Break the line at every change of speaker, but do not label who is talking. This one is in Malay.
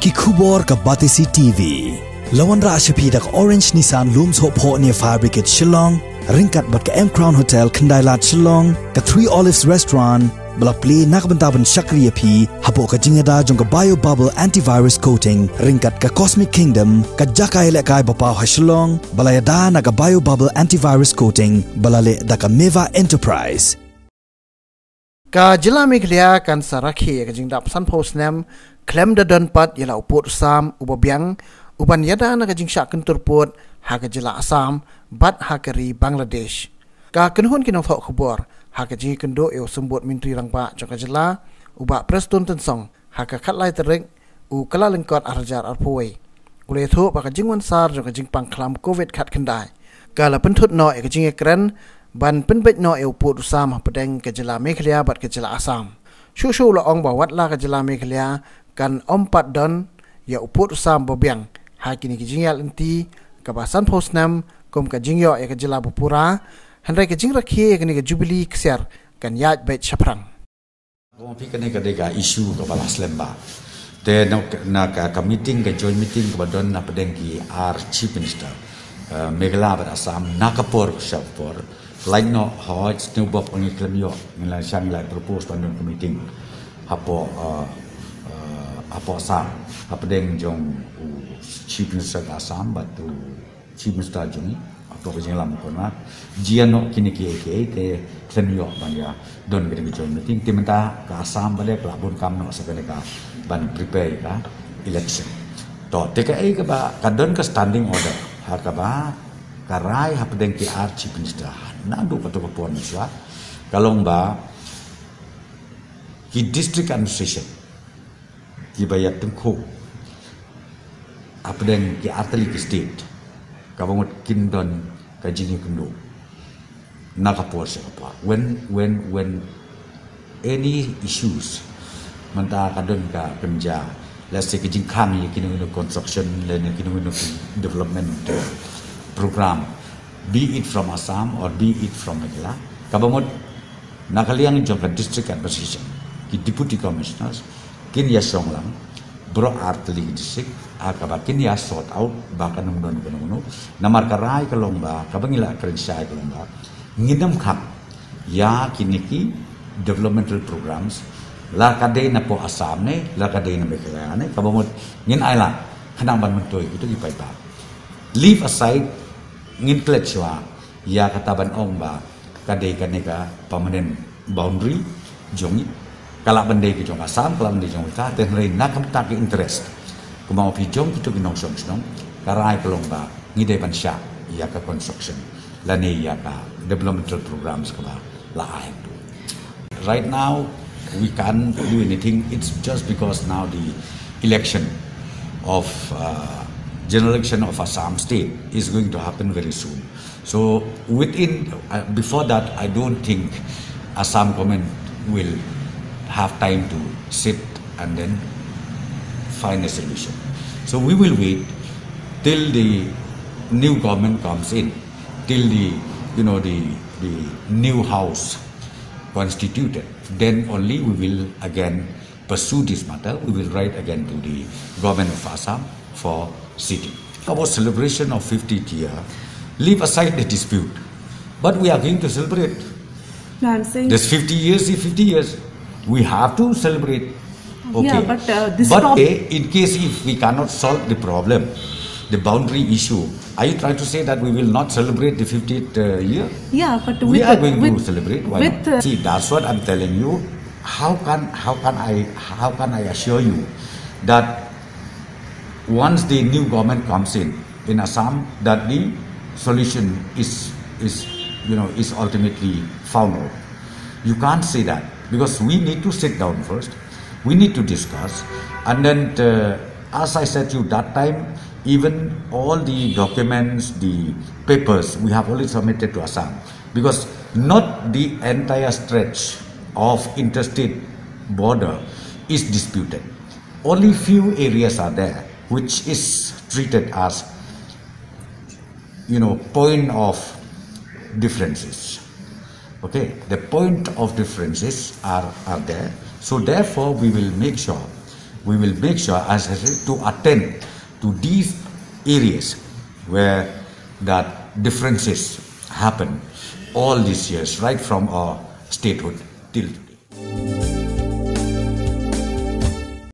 ki khubor ka Batisi TV. Lawan ra ashapi dak Orange Nissan looms ho pho near Fabricate Shillong, ringkat bat ka M Crown Hotel Kandailat Shillong, ka Three Olives Restaurant, bala play nakbantaban Shakriya P, hapo ka Jingdap jong ka Bio Bubble Antivirus Coating, ringkat ka Cosmic Kingdom, ka Jakay Lekai Bapaw ha Shillong, bala yada na ka Bio Bubble Antivirus Coating, bala le da ka Meva Enterprise.
Ka jila Meghalaya kan sa Rakhe ka Jingdap Sanpo Snem, Khlem da don pat yala upot Sam uba Biang, uban yada na ka jingsha kenturpot ha ka jila Assam, bat ha ka ri Bangladesh. Ka kenhun kinong thok khubor, ha ka jingi kendo eo sembut mintri rangba jong ka jila, uba prestun tensong, ha ka katlai terik, u kala lengkot arjar arpuai. Ule thu pa ka jingwan sar jong ka jingpang klam COVID kat kendai. Ka la pentut no e ka jingi keren, ban penbet no e upot Sam ha pedeng ka jila Meghalaya bat ka jila Assam. Shushu la ong ba wat la ka jila Meghalaya kan ompat don ya upot Sam bo Biang. Ha kini ki jingyal enti ka basan Snem kom ka jingyo e ka jila Bupura handai ka jing Rakhe kini ka Jubilee kser kan yaj bet shaprang.
Kung pi kani ka dega issue ka bala Snem ba. Te na ka meeting ka joint meeting ka don na pedeng ki our chief minister Meghalaya bat Assam nakapor shapor like no hoj new bob on Khlem yo ngila sang la propose on the meeting hapo hapo Assam hapedeng jong chief minister Assam but to chief minister jong ato ko jinglam ko na jiano kini ki te Khlem yo banya don gede joint meeting timenta ka Assam bale klabun kam no sa ka ban prepare ka election to te ka ka ba ka don ka standing order ha ka ba karai hapedeng ki chief minister nado pato ka puan siya kalong ba ki district administration ki bayat tengko hapedeng ki atli ki state kabangot kindon ka jingi kundo nakapor siya pa when any issues manta kadon ka penja let's say ki jingkhang ki kinu construction le kinu development program, be it from Assam or be it from Meghalaya, kabamot nakaliang jong district administration, ki deputy commissioners, kin ya song lang, bro artli district, akaba kin ya sort out baka nung don kuno, namar karai kalong ba, kabangila kerensya kalong ba, ngidam kap, ya kiniki developmental programs, la kadai na po Assam ne, la kadai na Meghalaya ne, kabamot ngin ayla, kanang ban mentoy itu ipay ba. Leave aside ngin kletswa ya kataban ong ba kadai kaneka permanent boundary jongi kala bandai ki jong Assam kala bandai jong ta ten rein nakam ta ki interest kumau pi jong kitu kinong song karai pelong ba ngidai pansya ya ka construction lani ya ka developmental programs ka ba lain right now we can't do anything. It's just because now the election of general election of Assam state is going to happen very soon. So within before that, I don't think Assam government will have time to sit and then find a solution. So we will wait till the new government comes in, till the new house constituted. Then only we will again pursue this matter. We will write again to the government of Assam for sitting. About celebration of 50th year, leave aside the dispute. But we are going to celebrate.
No, I'm saying
there's 50 years, 50 years. We have to celebrate. Okay.
Yeah, but this
in case if we cannot solve the problem, the boundary issue, are you trying to say that we will not celebrate the 50th year?
Yeah, but
we are going to celebrate. Why not? See, that's what I'm telling you. How can I assure you that once the new government comes in Assam, that the solution is ultimately found out? You can't say that because we need to sit down first. We need to discuss, and then as I said to you that time, even all the documents, the papers we have already submitted to Assam, because not the entire stretch of interstate border is disputed. Only few areas are there which is treated as point of differences. Okay, the point of differences are there. So therefore we will make sure we will make sure, as I said, to attend to these areas where that differences happen all these years, right from our statehood till today.